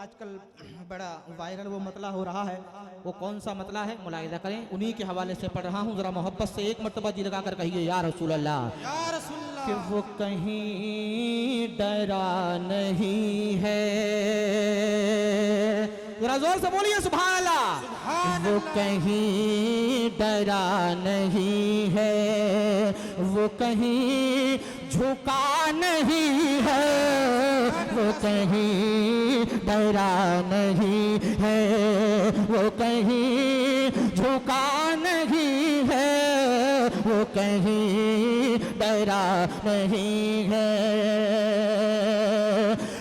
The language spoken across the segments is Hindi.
आजकल बड़ा वायरल वो मतला हो रहा है, वो कौन सा मतला है मुलाहिजा करें, उन्हीं के हवाले से पढ़ रहा हूँ। जरा मोहब्बत से एक मर्तबा जी लगा कर कहिए या रसूल अल्लाह, या रसूल अल्लाह। कि वो कहीं डरा नहीं है। जरा जोर से बोलिए सुभान अल्लाह। वो कहीं डरा नहीं है, वो कहीं झुका नहीं है, वो कहीं डरा नहीं है, वो कहीं झुका नहीं है, वो कहीं डरा नहीं है,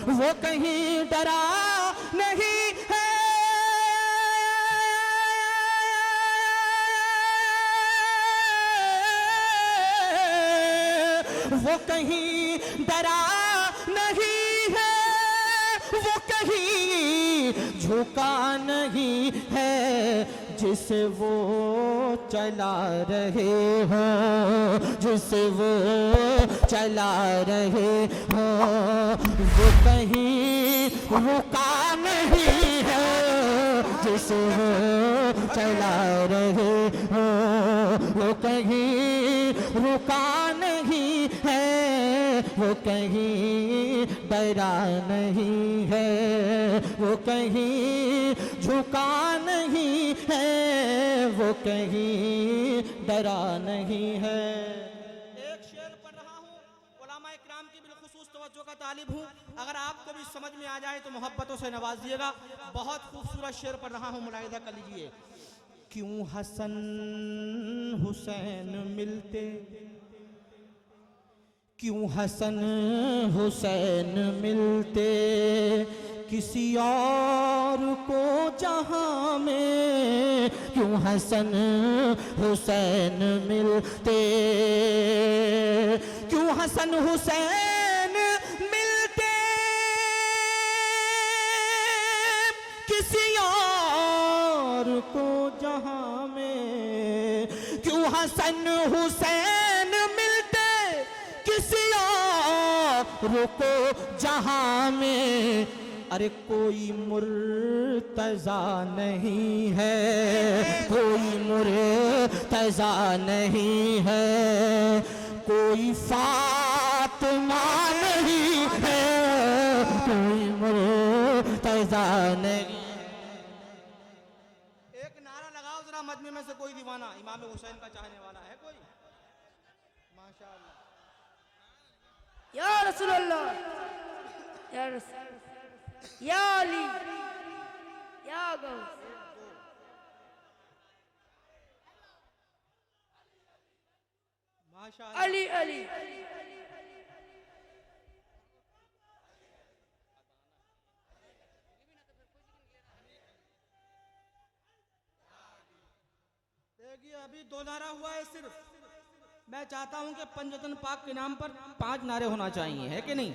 वो कहीं डरा नहीं है। वो कहीं डरा नहीं है, वो कहीं झुका नहीं है, जिसे वो चला रहे हो, जिसे वो चला रहे हो, वो कहीं रुका नहीं है, जिसे वो चला रहे हो, वो कहीं रुका नहीं है, वो कहीं डरा नहीं है, वो कहीं झुका नहीं है, वो कहीं डरा नहीं है। एक शेर पढ़ रहा हूँ, उलमा इकराम की बिलखुसूस तवज्जो का तालिब हूँ, अगर आपको भी समझ में आ जाए तो मोहब्बतों से नवाजिएगा। बहुत खूबसूरत शेर पढ़ रहा हूँ, मुलाहिजा कर लीजिए। क्यों हसन हुसैन मिलते, क्यों हसन हुसैन मिलते किसी और को जहां में, क्यों हसन हुसैन मिलते, क्यों हसन हुसैन मिलते किसी और को जहां में, क्यों हसन हुसैन मिलते किसी और को जहां में। अरे कोई मुर्तजा नहीं है, कोई मुर्तजा नहीं है, कोई फातिमा नहीं है, कोई मुर्तजा नहीं। एक नारा लगाओ जरा मजमे में से कोई दीवाना इमाम हुसैन का चाहने वाला है कोई? माशाअल्लाह। या रसूल अल्लाह, या रसूल, या अली, या गौस। माशाअल्लाह। अली अली। देखिए अभी 2 नारा हुआ है सिर्फ, मैं चाहता हूं कि पंजतन पाक के नाम पर 5 नारे होना चाहिए, है कि नहीं?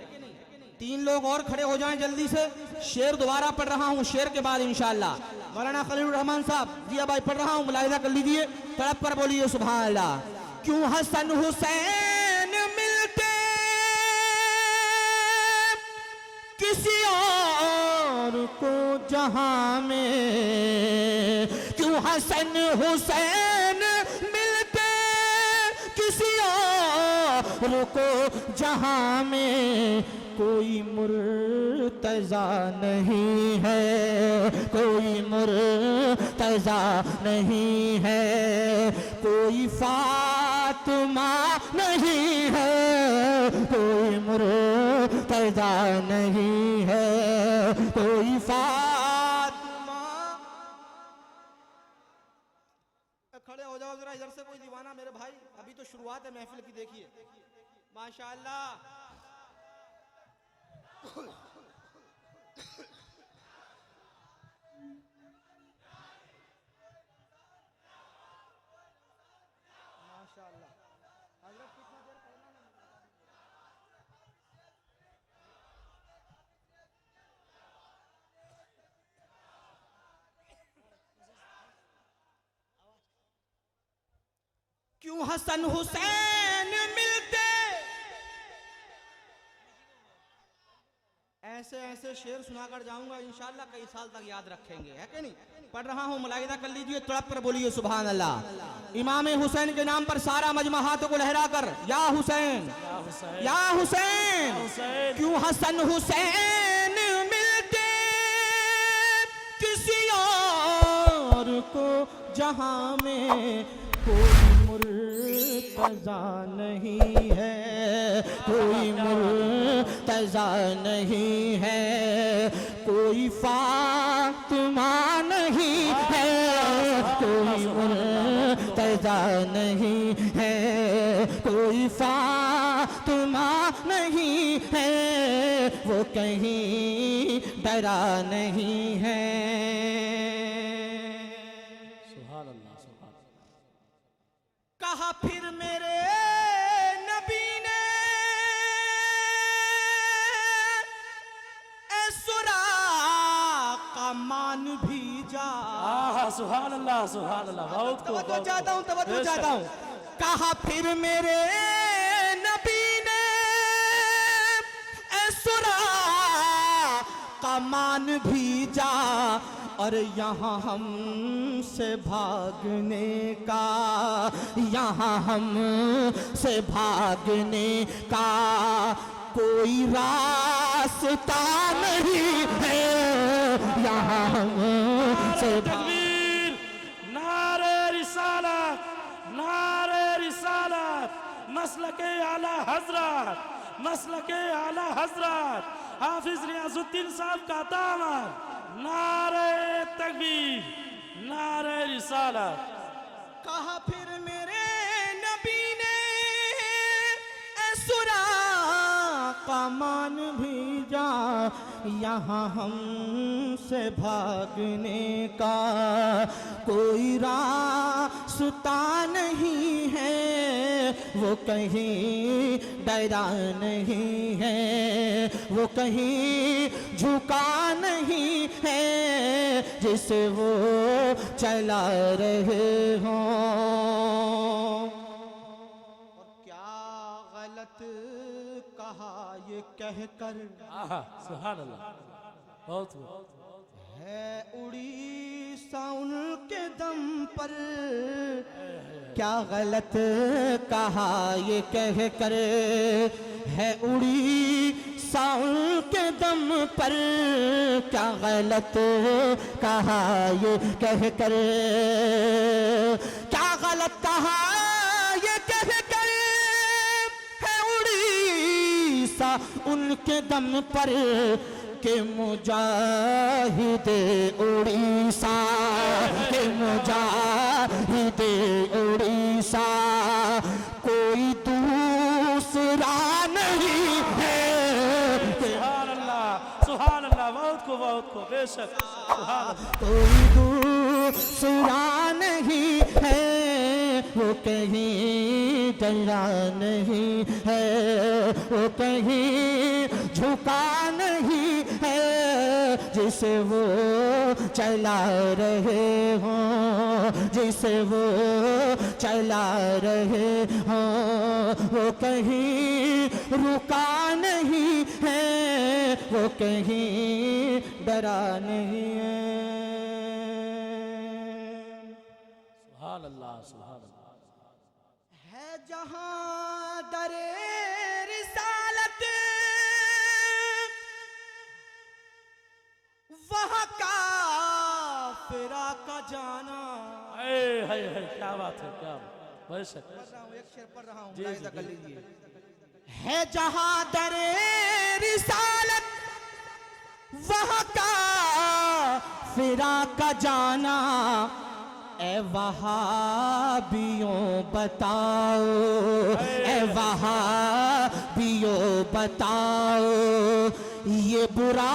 3 लोग और खड़े हो जाएं जल्दी से। शेर दोबारा पढ़ रहा हूं, शेर के बाद इंशाअल्लाह मौलाना खलीलुर रहमान साहब जिया भाई पढ़ रहा हूं, मुलाहिजा कर लीजिए, तड़प कर बोलिए सुभान अल्लाह। क्यों हसन हुसैन मिलते किसी और को जहां में, क्यों हसन हुसैन मिलते किसी और को जहां में। कोई मुर्तजा नहीं है, कोई मुर्तजा नहीं है, कोई फातिमा नहीं है, कोई मुर्तजा नहीं है, कोई फातिमा। खड़े हो जाओ जरा इधर से कोई दीवाना मेरे भाई, अभी तो शुरुआत है महफिल की, देखिए माशाअल्लाह। माशाअल्लाह। हज़रत कितना देर पढ़ना है? क्यों हसन हुसैन मिलते ऐसे ऐसे शेर सुनाकर जाऊंगा, इंशाल्लाह कई साल तक याद रखेंगे, है कि नहीं। पढ़ रहा हूँ, मुलाहिदा कर लीजिए, तड़प पर बोलिए सुभान अल्लाह। इमाम हुसैन के नाम पर सारा मजमा हाथों को लहरा कर या हुसैन या हुसैन, क्यों हसन हुसैन मिलते किसी और को जहां में कोई मुर्तजा नहीं है, कोई मुर्तजा नहीं है, कोई फातिमा नहीं है, कोई मुर्तजा नहीं है, कोई फातिमा नहीं है, वो कहीं डरा नहीं है। कहा फिर मेरे नबी ने का मान भी जा। सुभान अल्लाह सुभान अल्लाह। बहुत तवज्जो चाहता हूँ, तवज्जो चाहता हूँ। कहा फिर मेरे नबी ने का मान भी जा, और यहाँ हमसे भागने का, यहाँ हमसे भागने का कोई रास्ता नहीं है, यहाँ हमसे तकबीर, नारे रिसालत, नारे रिसालत, नस्ल के आला हजरत, नस्ल के आला हजरत हाफिज रियाजुद्दीन साहब का दामन। नारे तकबीर, नारे रिसालत। कहा फिर मेरे नबी ने सुरा का मान भी जा, यहाँ हमसे भागने का कोई रास्ता नहीं है, वो कहीं डरा नहीं है, वो कहीं झुका नहीं है, जिसे वो चला रहे हों। और क्या गलत कहा ये कहकर, सुभान अल्लाह। बहुत है उड़ीसा उनके दम पर, क्या गलत कहा ये कहकर, है उड़ीसा उनके दम पर, क्या गलत कहा ये कहकर, क्या गलत कहा ये कहकर, है उड़ीसा उनके दम पर, के मुजाहिदे उड़ीसा, के मुजाहिदे उड़ीसा कोई दूसरा नहीं है। सुभान अल्लाह सुभान अल्लाह। बहुत को बेशक सुभान अल्लाह। कोई दूसरा नहीं है, वो कहीं डरा नहीं है, वो कहीं झुका नहीं है, जिसे वो चला रहे हों, जिसे वो चला रहे हों, वो कहीं रुका नहीं है, वो कहीं डरा नहीं है। सुभान अल्लाह सुभान अल्लाह। है जहां दरे रिसालत, वहाँ का फिरा का जाना। है क्या बात है, क्या बेशक। एक शेर पढ़ रहा हूँ, जी, मुलाहिदा जी, कर जी। लीजिए। है जहां दरे रिसालत, वहाँ का फिरा का जाना, ए वहाबियों बताओ, ए वहाबियों बताओ, ये बुरा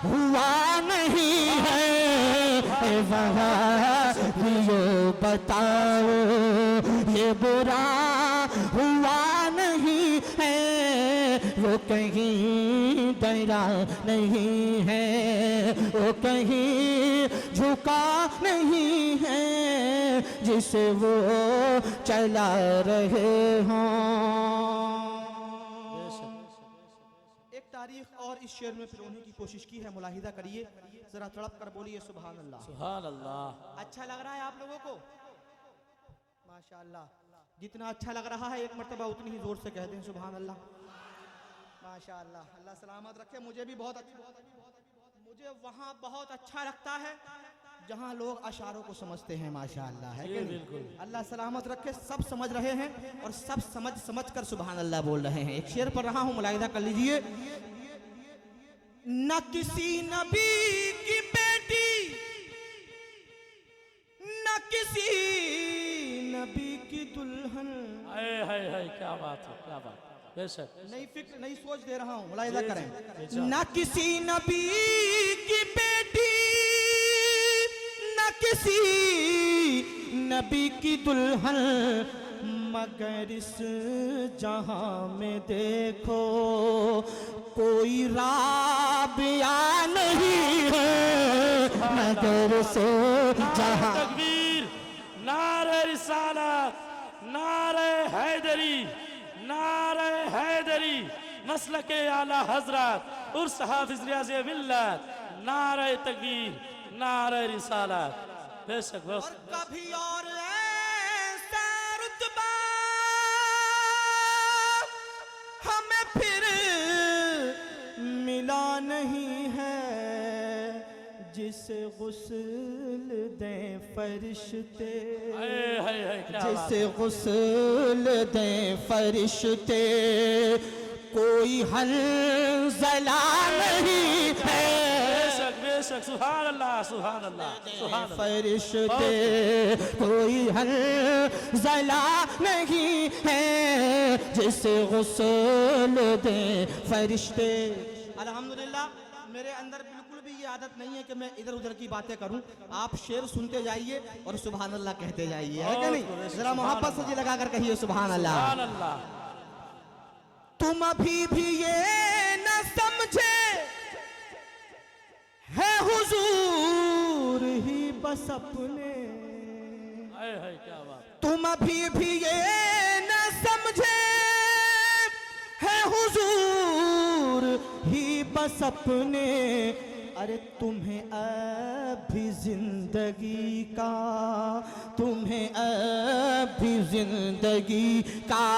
हुआ नहीं है, ए वहाबियों बताओ, ये बुरा हुआ नहीं है, वो कहीं डरा नहीं है, वो कहीं झुका नहीं है, जिसे वो चला रहे हों। एक तारीख और इस शेर में पिरोने की कोशिश की है, मुलाहिदा करिए, जरा तड़प कर बोलिए सुभान अल्लाह। सुभान अल्लाह। अच्छा लग रहा है आप लोगों को? माशाअल्लाह, जितना अच्छा लग रहा है एक मर्तबा उतनी ही जोर से कह दें सुभान अल्लाह। माशाअल्लाह, अल्लाह सलामत रखे। मुझे भी मुझे वहाँ बहुत अच्छा लगता है जहाँ लोग अशारों को समझते हैं, माशाअल्लाह, है कि नहीं? अल्लाह सलामत रखे। सब समझ रहे हैं और सब समझ कर सुभान अल्लाह बोल रहे हैं। एक शेर पर रहा हूँ, मुलाहिदा कर लीजिए। न किसी नबी की बेटी, न किसी नबी की दुल्हन। हाय क्या बात है, क्या बात। बेशक नई फिक्र नई सोच दे रहा हूँ, मुलाहिदा करें। न किसी नबी की बेटी, न किसी नबी की दुल्हन, मगर इस जहां में देखो कोई राबिया नहीं है, मगर से जहां। तकबीर, नारे रिसालत, नारे हैदरी, नारे हैदरी, मसलके आला हजरत उर्स हाफिज रियाज़ मिल्लत, नारे तकबीर, नारे रिसालत। बेशक और कभी और ऐसा रुतबा हमें फिर मिला नहीं है, जिसे गुस्ल दे फरिश्ते, जिसे गुस्ल दे फरिश्ते, कोई हंज़ला नहीं है। बेशक सुभान अल्लाह, सुभान अल्लाह, सुभान अल्लाह। फरिश्ते कोई हंज़ला नहीं है, जिसे गुस्ल दे फरिश्ते। अल्हम्दुलिल्लाह, मेरे अंदर बिल्कुल भी ये आदत नहीं है कि मैं इधर उधर की बातें करूं। आप शेर सुनते जाइए और सुभान अल्लाह कहते जाइए, है कि नहीं? जरा मोहब्बत से जी लगा कर कहिए सुभान अल्लाह। सुभान अल्लाह। तुम अभी भी ये न समझे है हुजूर ही बस अपने, क्या बात। तुम अभी भी ये न समझे है हुजूर ही बस अपने, अरे तुम्हें अभी जिंदगी का, तुम्हें अभी जिंदगी का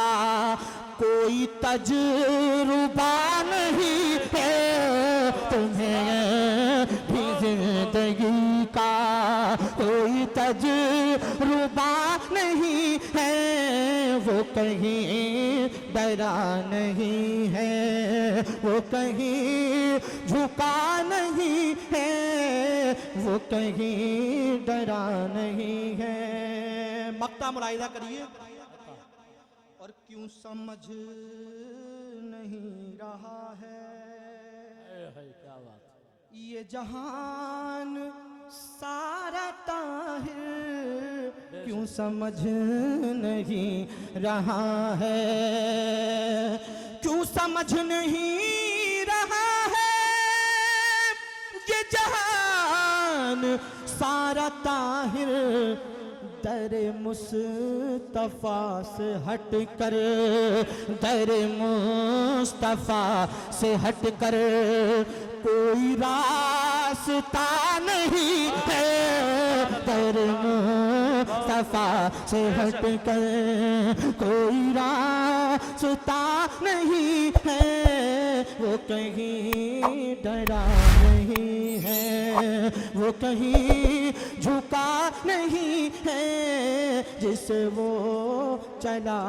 कोई तजुर्बा नहीं है, तुम्हें भी जिंदगी का कोई तजुर्बा नहीं है, वो कहीं डरा नहीं है, वो कहीं झुका नहीं है, वो कहीं डरा नहीं है। मक्ता मुलाहिदा करिए। और क्यों समझ नहीं रहा है क्या बात। ये जहान सारा ताहिर, क्यों समझ नहीं रहा है, क्यों समझ नहीं रहा है, ये जहान सारा ताहिर, दर मुस्तफा से हट कर, दर मुस्तफा से हट कर कोई रास्ता नहीं है, दर मुस्तफा से हट कर कोई रास्ता नहीं है, वो कहीं डरा नहीं है, वो कहीं झुका नहीं है, जिसे वो चला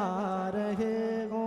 रहे हो।